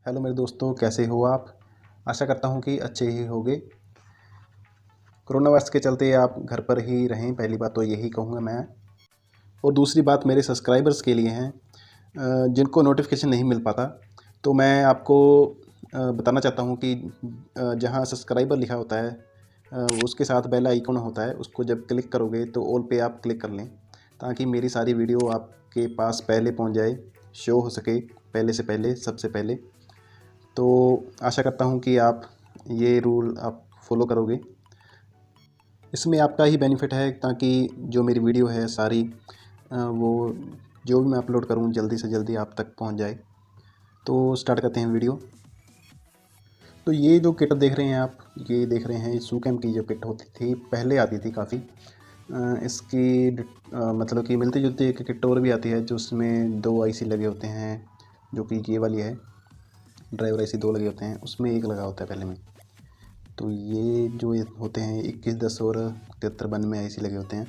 Hello मेरे दोस्तों, कैसे हो आप। आशा करता हूँ कि अच्छे ही होंगे। कोरोना वायरस के चलते आप घर पर ही रहें, पहली बात तो यही कहूँगा मैं। और दूसरी बात मेरे सब्सक्राइबर्स के लिए हैं जिनको नोटिफिकेशन नहीं मिल पाता। तो मैं आपको बताना चाहता हूँ कि जहाँ सब्सक्राइबर लिखा होता है उसके साथ बेल आइकन होता है, उसको जब क्लिक करोगे तो ऑल पे आप क्लिक कर लें, ताकि मेरी सारी वीडियो आपके पास पहले पहुँच जाए, शो हो सके पहले से पहले, सबसे पहले। तो आशा करता हूँ कि आप ये रूल आप फॉलो करोगे। इसमें आपका ही बेनिफिट है, ताकि जो मेरी वीडियो है सारी वो जो भी मैं अपलोड करूँ जल्दी से जल्दी आप तक पहुँच जाए। तो स्टार्ट करते हैं वीडियो। तो ये जो किट देख रहे हैं आप, ये देख रहे हैं सूकैम की जो किट होती थी, पहले आती थी काफ़ी। इसकी मतलब कि मिलती जुलती एक किट और भी आती है, जो उसमें 2 आईसी लगे होते हैं, जो कि ये वाली है। ड्राइवर आईसी 2 लगे होते हैं, उसमें एक लगा होता है पहले में। तो ये जो होते हैं 21, 10 और 73, 92 आईसी लगे होते हैं।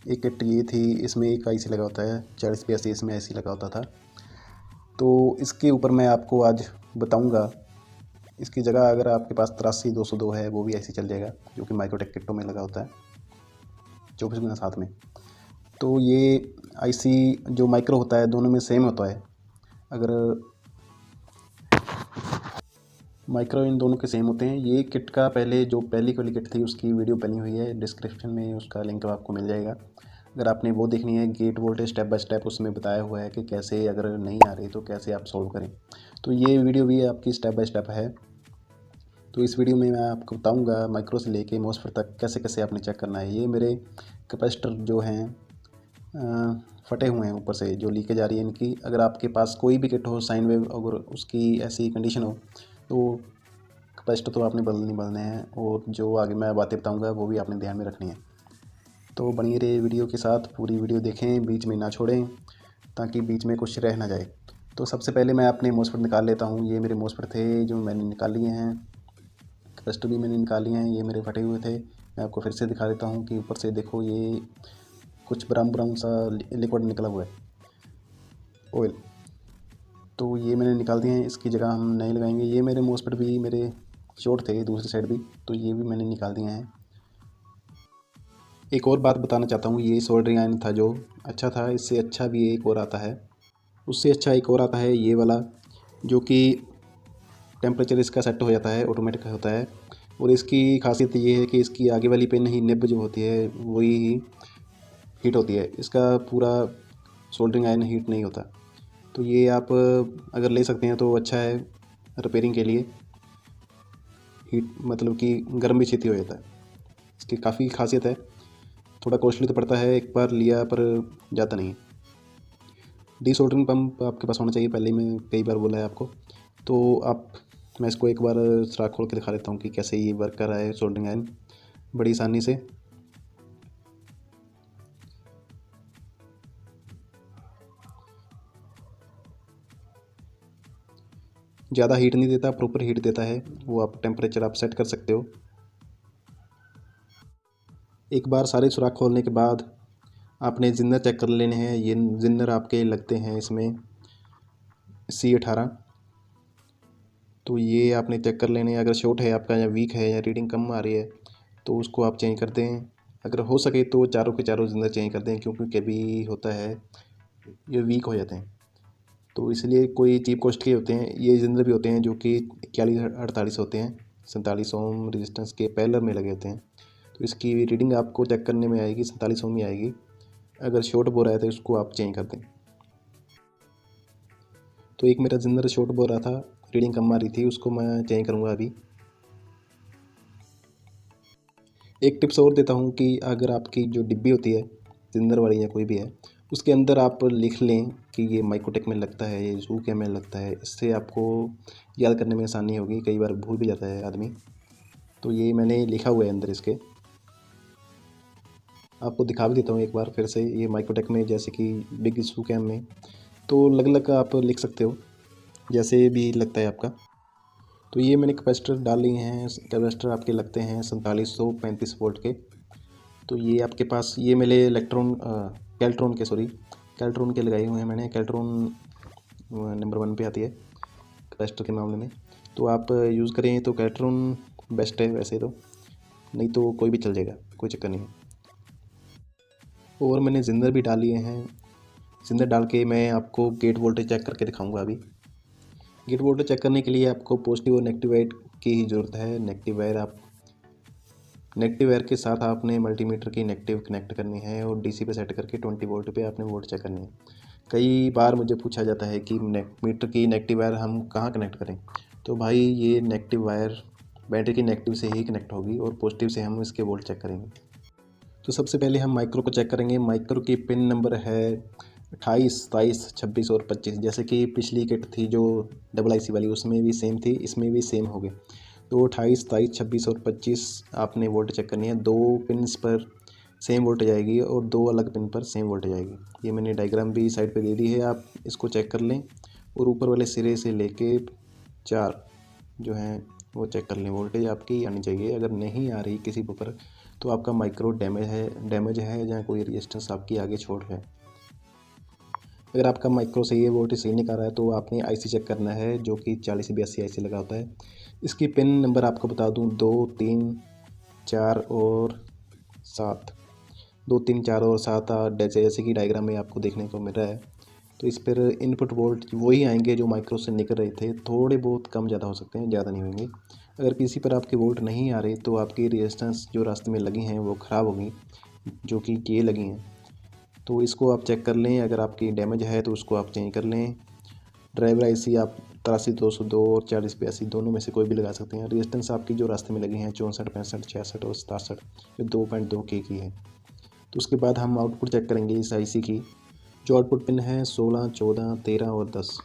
एक किट ये थी, इसमें एक आईसी लगा होता है, 40, 82 इसमें आईसी लगा होता था। तो इसके ऊपर मैं आपको आज बताऊंगा। इसकी जगह अगर आपके पास 83, 202 है, वो भी आईसी चल जाएगा, जो कि माइक्रोटेक किटों में लगा होता है 24x7 में। तो ये आईसी जो माइक्रो होता है, दोनों में सेम होता है। अगर माइक्रो इन दोनों के सेम होते हैं। ये किट का पहले जो पहली वाली किट थी, उसकी वीडियो बनी हुई है, डिस्क्रिप्शन में उसका लिंक आपको मिल जाएगा। अगर आपने वो देखनी है, gate voltage step by step उसमें बताया हुआ है कि कैसे, अगर नहीं आ रही तो कैसे आप सॉल्व करें। तो ये वीडियो भी आपकी स्टेप बाय स्टेप है। तो इस वीडियो में मैं आपको बताऊंगा माइक्रो से लेके मॉसफेट तक कैसे कैसे आपने चेक करना है। ये मेरे कैपेसिटर जो हैं फटे हुए हैं ऊपर से, जो लीकेज आ रही है इनकी। अगर आपके पास कोई भी किट हो साइन वेव, अगर उसकी ऐसी कंडीशन हो, तो कैपेसिटर तो आपने बदलने हैं, और जो आगे मैं बातें बताऊंगा वो भी आपने ध्यान में रखनी है। तो बनी रहे वीडियो के साथ, पूरी वीडियो देखें, बीच में ना छोड़ें, ताकि बीच में कुछ रह ना जाए। तो सबसे पहले मैं अपने मॉसफेट निकाल लेता हूँ। ये मेरे मॉसफेट थे जो मैंने निकाल लिए हैं, कैपेसिटर भी मैंने निकाल लिए हैं, ये मेरे फटे हुए थे। मैं आपको फिर से दिखा देता हूँ कि ऊपर से देखो, ये कुछ ब्राउन ब्राउन सा लिक्विड निकला हुआ है, ऑयल। तो ये मैंने निकाल दिए हैं, इसकी जगह हम नहीं लगाएंगे। ये मेरे मॉसफेट भी मेरे शॉर्ट थे दूसरी साइड भी, तो ये भी मैंने निकाल दिए हैं। एक और बात बताना चाहता हूँ, ये सोल्डरिंग आयरन था जो अच्छा था, इससे अच्छा भी एक और आता है, उससे अच्छा एक और आता है ये वाला, जो कि टेम्परेचर इसका सेट हो जाता है, ऑटोमेटिक होता है। और इसकी खासियत ये है कि इसकी आगे वाली पिन ही, निब जो होती है, वही हीट होती है। इसका पूरा सोल्डरिंग आयरन हीट नहीं होता। तो ये आप अगर ले सकते हैं तो अच्छा है रिपेयरिंग के लिए। हीट मतलब कि गर्म भी छेती हो जाता है। इसकी काफ़ी खासियत है। थोड़ा कॉस्टली तो पड़ता है, एक बार लिया पर जाता नहीं। डीसोल्डरिंग पम्प आपके पास होना चाहिए, पहले ही मैं कई बार बोला है आपको। तो आप, मैं इसको एक बार सुराख खोल के दिखा देता हूँ कि कैसे ये वर्क कर रहा है सोल्डरिंग आयरन, बड़ी आसानी से। ज़्यादा हीट नहीं देता, प्रॉपर हीट देता है। वो आप टेम्परेचर आप सेट कर सकते हो। एक बार सारे सुराख खोलने के बाद आपने जिन्नर चेक कर लेने हैं। ये जिन्नर आपके लगते हैं इसमें C18। तो ये आपने चेक कर लेने हैं। अगर शॉर्ट है आपका, या वीक है, या रीडिंग कम आ रही है, तो उसको आप चेंज कर दें। अगर हो सके तो चारों के चारों जिन्नर चेंज कर दें, क्योंकि कभी होता है ये वीक हो जाते हैं। तो इसलिए कोई चीप कॉस्ट के होते हैं ये जिन्नर भी होते हैं, जो कि 41, 48 होते हैं, 47 ओम रेजिस्टेंस के पैरेलल में लगे होते हैं। तो इसकी रीडिंग आपको चेक करने में आएगी 47 ओम ही आएगी। अगर शॉर्ट बोर है तो उसको आप चेंज कर दें। तो एक मेरा जिन्नर शॉर्ट बोर रहा था, रीडिंग कम आ रही थी, उसको मैं चेंज करूँगा अभी। एक टिप्स और देता हूँ कि अगर आपकी जो डिब्बी होती है जिंदर वाली या कोई भी है, उसके अंदर आप लिख लें कि ये माइक्रोटेक में लगता है, ये सूके में लगता है। इससे आपको याद करने में आसानी होगी, कई बार भूल भी जाता है आदमी। तो ये मैंने लिखा हुआ है अंदर इसके, आपको दिखा भी देता हूँ एक बार फिर से। ये माइक्रोटेक में, जैसे कि बिग सूकैम में, तो अलग अलग आप लिख सकते हो, जैसे भी लगता है आपका। तो ये मैंने कैपेसिटर डाल लिए हैं। कैपेसिटर आपके लगते हैं 4735 वोल्ट के। तो ये आपके पास, ये मेरे कैल्ट्रॉन के लगाए हुए हैं मैंने। कैल्ट्रॉन नंबर 1 पे आती है कैपेसिटर के मामले में। तो आप यूज़ करें तो कैल्ट्रॉन बेस्ट है वैसे तो, नहीं तो कोई भी चल जाएगा, कोई चक्कर नहीं है। और मैंने जिंदर भी डाल लिए हैं। जिंदर डाल के मैं आपको गेट वोल्टेज चेक करके दिखाऊंगा। अभी गेट वोल्टेज चेक करने के लिए आपको पॉजिटिव और नेगेटिव वायर की ही ज़रूरत है। नेगेटिव वायर के साथ आपने मल्टीमीटर की नेगेटिव कनेक्ट करनी है और डीसी पे सेट करके 20 वोल्ट पे आपने वोल्ट चेक करनी है। कई बार मुझे पूछा जाता है कि मीटर की नेगेटिव वायर हम कहाँ कनेक्ट करें। तो भाई ये नेगेटिव वायर बैटरी की नेगेटिव से ही कनेक्ट होगी और पॉजिटिव से हम इसके वोल्ट चेक करेंगे। तो सबसे पहले हम माइक्रो को चेक करेंगे। माइक्रो की पिन नंबर है 28, 23, 26 और 25। जैसे कि पिछली किट थी जो डबल आईसी वाली, उसमें भी सेम थी, इसमें भी सेम हो गए। तो 28, 23, 26 और 25 आपने वोल्ट चेक करनी है। 2 पिन्स पर सेम वोल्टेज आएगी और 2 अलग पिन पर सेम वोल्टेज आएगी। ये मैंने डायग्राम भी साइड पे दे दी है, आप इसको चेक कर लें। और ऊपर वाले सिरे से लेके 4 जो हैं वो चेक कर लें, वोल्टेज आपकी आनी चाहिए। अगर नहीं आ रही किसी पर तो आपका माइक्रो डैमेज है या कोई रेजिस्टेंस आपकी आगे छोड़ है। अगर आपका माइक्रो सही है, वोल्टेज सही नहीं आ रहा है, तो आपने आईसी चेक करना है जो कि 4082 आईसी लगा होता है। इसकी पिन नंबर आपको बता दूं 2, 3, 4 और 7। 2, 3, 4 और 7 जैसे कि डायग्राम में आपको देखने को मिल रहा है। तो इस पर इनपुट वोल्ट वही आएंगे जो माइक्रो से निकल रहे थे, थोड़े बहुत कम ज़्यादा हो सकते हैं, ज़्यादा नहीं होंगे। अगर किसी पर आपके वोल्ट नहीं आ रहे तो आपकी रेजिस्टेंस जो रास्ते में लगी हैं वो ख़राब होगी, जो कि ये लगी हैं। तो इसको आप चेक कर लें। अगर आपकी डैमेज है तो उसको आप चेंज कर लें। ड्राइवर आईसी आप 83, 202 और 4082 दोनों में से कोई भी लगा सकते हैं। रेजिस्टेंस आपकी जो रास्ते में लगी हैं 64, 65, 66 और 67 जो 2.2 के की है। तो उसके बाद हम आउटपुट चेक करेंगे इस आईसी की। जो आउटपुट पिन है 16, 14, 13 और 10,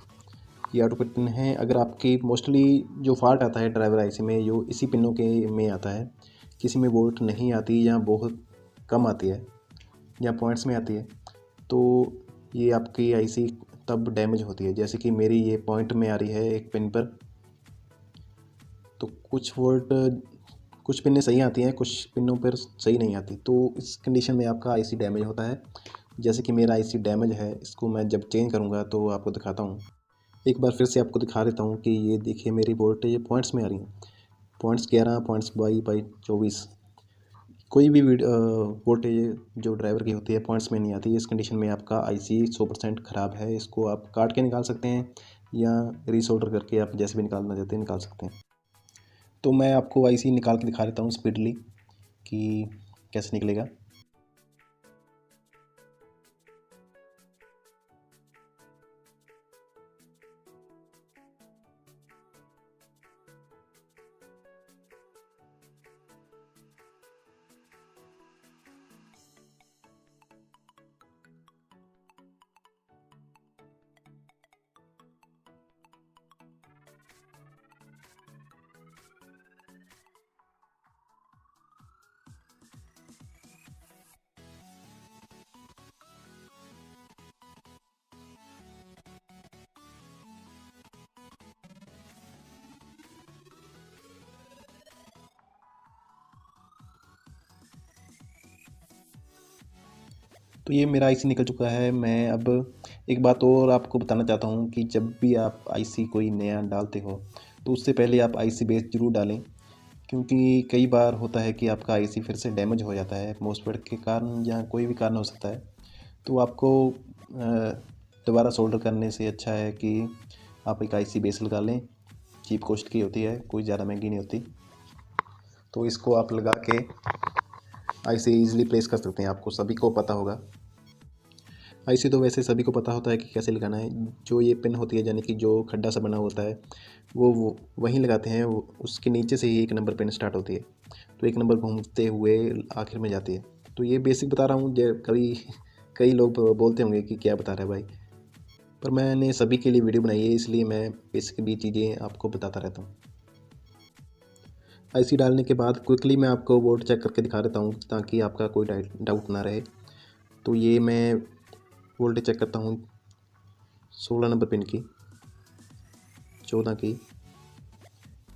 ये आउटपुट पिन है। अगर आपकी मोस्टली जो फॉल्ट आता है ड्राइवर आईसी में जो इसी पिनों के में आता है, किसी में वोल्ट नहीं आती या बहुत कम आती है या पॉइंट्स में आती है, तो ये आपकी आईसी तब डैमेज होती है। जैसे कि मेरी ये पॉइंट में आ रही है एक पिन पर, तो कुछ पिनें सही आती हैं, कुछ पिनों पर सही नहीं आती। तो इस कंडीशन में आपका आईसी डैमेज होता है। जैसे कि मेरा आईसी डैमेज है, इसको मैं जब चेंज करूँगा तो आपको दिखाता हूँ। एक बार फिर से आपको दिखा देता हूँ कि ये देखिए मेरी वोल्टेज पॉइंट्स में आ रही हैं। Points 11, points 22, 24। कोई भी वोल्टेज जो ड्राइवर की होती है पॉइंट्स में नहीं आती। इस कंडीशन में आपका आईसी 100% ख़राब है। इसको आप काट के निकाल सकते हैं या रीसोल्डर करके आप जैसे भी निकालना चाहते हैं निकाल सकते हैं। तो मैं आपको आईसी निकाल के दिखा देता हूँ स्पीडली कि कैसे निकलेगा। तो ये मेरा आईसी निकल चुका है। मैं अब एक बात और आपको बताना चाहता हूँ कि जब भी आप आईसी कोई नया डालते हो तो उससे पहले आप आईसी बेस ज़रूर डालें, क्योंकि कई बार होता है कि आपका आईसी फिर से डैमेज हो जाता है मॉसफेट के कारण या कोई भी कारण हो सकता है। तो आपको दोबारा सोल्डर करने से अच्छा है कि आप एक आईसी बेस लगा लें। चीप कॉस्ट की होती है, कोई ज़्यादा महंगी नहीं होती। तो इसको आप लगा के आईसी ईजिली प्लेस कर सकते हैं। आपको सभी को पता होगा, आईसी तो वैसे सभी को पता होता है कि कैसे लगाना है। जो ये पिन होती है यानी कि जो खड्डा सा बना होता है वो वहीं लगाते हैं। उसके नीचे से ही 1 नंबर पिन स्टार्ट होती है, तो 1 नंबर घूमते हुए आखिर में जाती है। तो ये बेसिक बता रहा हूँ। कई लोग बोलते होंगे कि क्या बता रहा है भाई, पर मैंने सभी के लिए वीडियो बनाई है, इसलिए मैं बेसिक भी चीज़ें आपको बताता रहता हूँ। आईसी डालने के बाद क्विकली मैं आपको वोल्ट चेक करके दिखा देता हूँ ताकि आपका कोई डाउट ना रहे। तो ये मैं वोल्टेज चेक करता हूँ 16 नंबर पिन की, 14 की,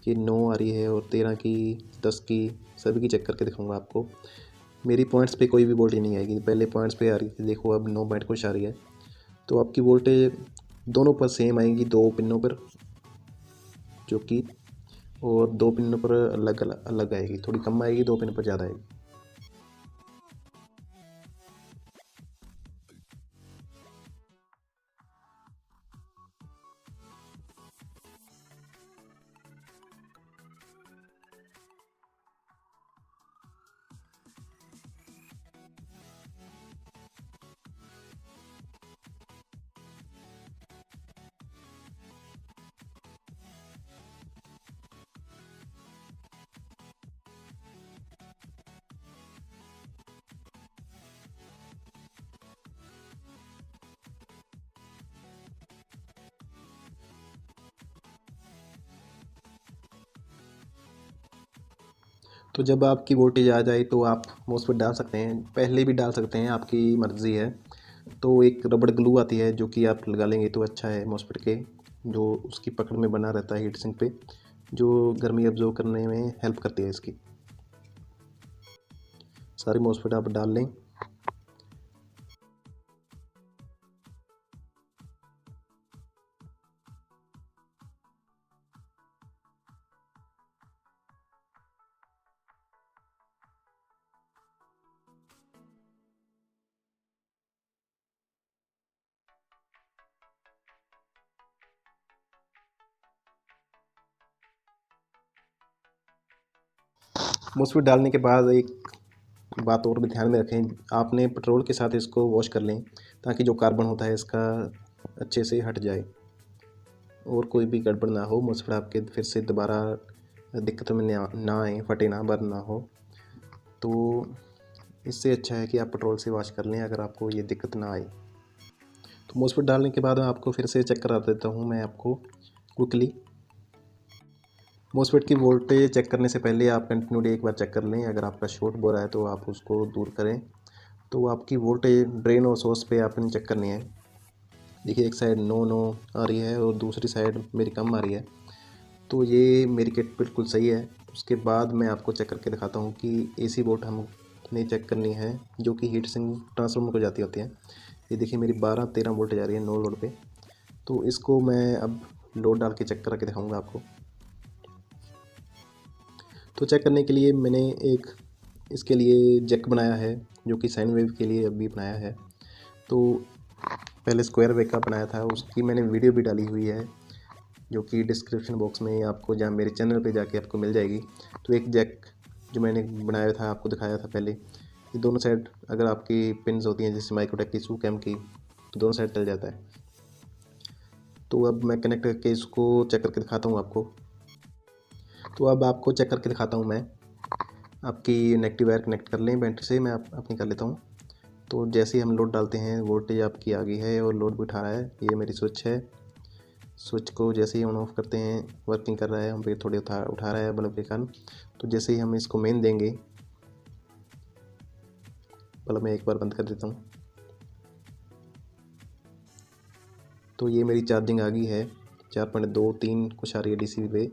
ये 9 आ रही है और 13 की, 10 की, सभी की चेक करके दिखाऊंगा आपको। मेरी पॉइंट्स पे कोई भी वोल्टेज नहीं आएगी। पहले पॉइंट्स पे आ रही थी, देखो अब 9 पॉइंट कुछ आ रही है। तो आपकी वोल्टेज दोनों पर सेम आएगी, 2 पिनों पर जो कि, और 2 पिनों पर अलग अलग आएगी, थोड़ी कम आएगी, 2 पिन पर ज़्यादा आएगी। तो जब आपकी वोल्टेज आ जाए तो आप मॉसफेट डाल सकते हैं, पहले भी डाल सकते हैं, आपकी मर्ज़ी है। तो एक रबड़ ग्लू आती है जो कि आप लगा लेंगे तो अच्छा है मॉसफेट के, जो उसकी पकड़ में बना रहता है हीट सिंक पे, जो गर्मी अब्जॉर्ब करने में हेल्प करती है इसकी। सारी मॉसफेट आप डाल लें। मॉसफेट डालने के बाद एक बात और भी ध्यान में रखें, आपने पेट्रोल के साथ इसको वॉश कर लें ताकि जो कार्बन होता है इसका अच्छे से हट जाए और कोई भी गड़बड़ ना हो, मॉसफेट आपके फिर से दोबारा दिक्कत में ना आए, फटे ना, बर्न ना हो। तो इससे अच्छा है कि आप पेट्रोल से वॉश कर लें अगर आपको ये दिक्कत ना आए। तो मॉसफेट डालने के बाद आपको फिर से चेक करा देता हूँ मैं आपको क्विकली। मॉसफेट की वोल्टेज चेक करने से पहले आप कंटिन्यूटी एक बार चेक कर लें, अगर आपका शॉर्ट बो रहा है तो आप उसको दूर करें। तो आपकी वोल्टेज ड्रेन और सोर्स पे आपने चेक करनी है। देखिए एक साइड नो नो आ रही है और दूसरी साइड मेरी कम आ रही है, तो ये मेरी किट बिल्कुल सही है। उसके बाद मैं आपको चेक करके दिखाता हूँ कि एसी वोल्ट हमने चेक करनी है जो कि हीट सिंक ट्रांसफार्मर को जाती होती है। ये देखिए मेरी 12-13 वोल्टेज आ रही है नो लोड पे। तो इसको मैं अब लोड डाल के चेक करके दिखाऊंगा आपको। तो चेक करने के लिए मैंने एक इसके लिए जैक बनाया है जो कि साइन वेव के लिए अभी बनाया है। तो पहले स्क्वायर वेव का बनाया था, उसकी मैंने वीडियो भी डाली हुई है जो कि डिस्क्रिप्शन बॉक्स में आपको, जहाँ मेरे चैनल पे जाके आपको मिल जाएगी। तो एक जैक जो मैंने बनाया था आपको दिखाया था पहले, ये दोनों साइड अगर आपकी पिन्स होती हैं जैसे माइक्रोटेक की, सूकैम की, तो दोनों साइड चल जाता है। तो अब मैं कनेक्ट करके इसको चेक करके दिखाता हूँ आपको। तो अब आपको चेक करके दिखाता हूँ मैं। आपकी नेगेटिव वायर कनेक्ट कर लें बैटरी से, मैं अपनी कर लेता हूँ। तो जैसे ही हम लोड डालते हैं वोल्टेज आपकी आ गई है और लोड भी उठा रहा है। ये मेरी स्विच है, स्विच को जैसे ही ऑन ऑफ करते हैं वर्किंग कर रहा है, हम पे थोड़े उठा रहा है बल्ब के कारण। तो जैसे ही हम इसको मेन देंगे, बल्ब मैं एक बार बंद कर देता हूँ। तो ये मेरी चार्जिंग आ गई है, 4.23 कुछ आ रही है डीसी पे।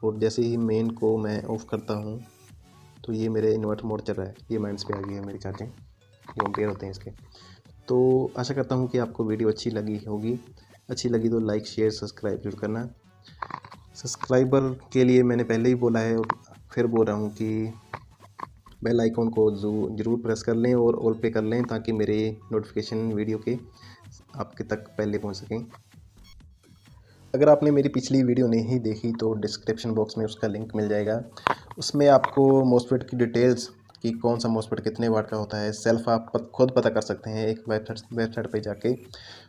और जैसे ही मेन को मैं ऑफ़ करता हूँ तो ये मेरे इन्वर्टर मोड चल रहा है, ये माइनस पे आ गई है मेरी चार्जिंग, जो एम्पेयर होते हैं इसके। तो आशा करता हूँ कि आपको वीडियो अच्छी लगी होगी। अच्छी लगी तो लाइक शेयर सब्सक्राइब जरूर करना। सब्सक्राइबर के लिए मैंने पहले ही बोला है और फिर बोल रहा हूँ कि बेल आइकॉन को ज़रूर प्रेस कर लें और ऑल पे कर लें ताकि मेरे नोटिफिकेशन वीडियो के आपके तक पहले पहुँच सकें। अगर आपने मेरी पिछली वीडियो नहीं देखी तो डिस्क्रिप्शन बॉक्स में उसका लिंक मिल जाएगा। उसमें आपको मॉसफेट की डिटेल्स कि कौन सा मॉसफेट कितने वाट का होता है सेल्फ आप खुद पता कर सकते हैं एक वेबसाइट पे जाके।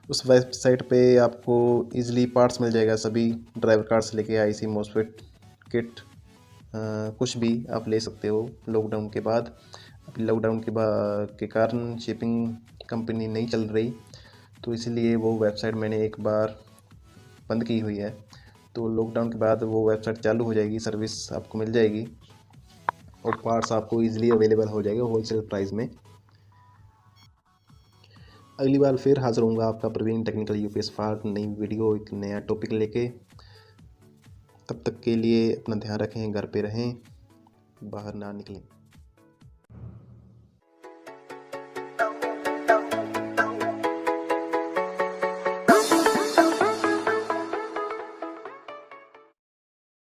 उस वेबसाइट पे आपको इजीली पार्ट्स मिल जाएगा, सभी ड्राइवर कार्ड से लेके आईसी, मॉसफेट किट, कुछ भी आप ले सकते हो। लॉकडाउन के बाद, अभी लॉकडाउन के कारण शिपिंग कंपनी नहीं चल रही, तो इसलिए वो वेबसाइट मैंने एक बार बंद की हुई है। तो लॉकडाउन के बाद वो वेबसाइट चालू हो जाएगी, सर्विस आपको मिल जाएगी और पार्ट्स आपको इजीली अवेलेबल हो जाएगा होलसेल प्राइस में। अगली बार फिर हाज़िर होऊंगा आपका प्रवीण टेक्निकल यूपीएस फार्ट, नई वीडियो एक नया टॉपिक लेके। तब तक के लिए अपना ध्यान रखें, घर पे रहें, बाहर ना निकलें।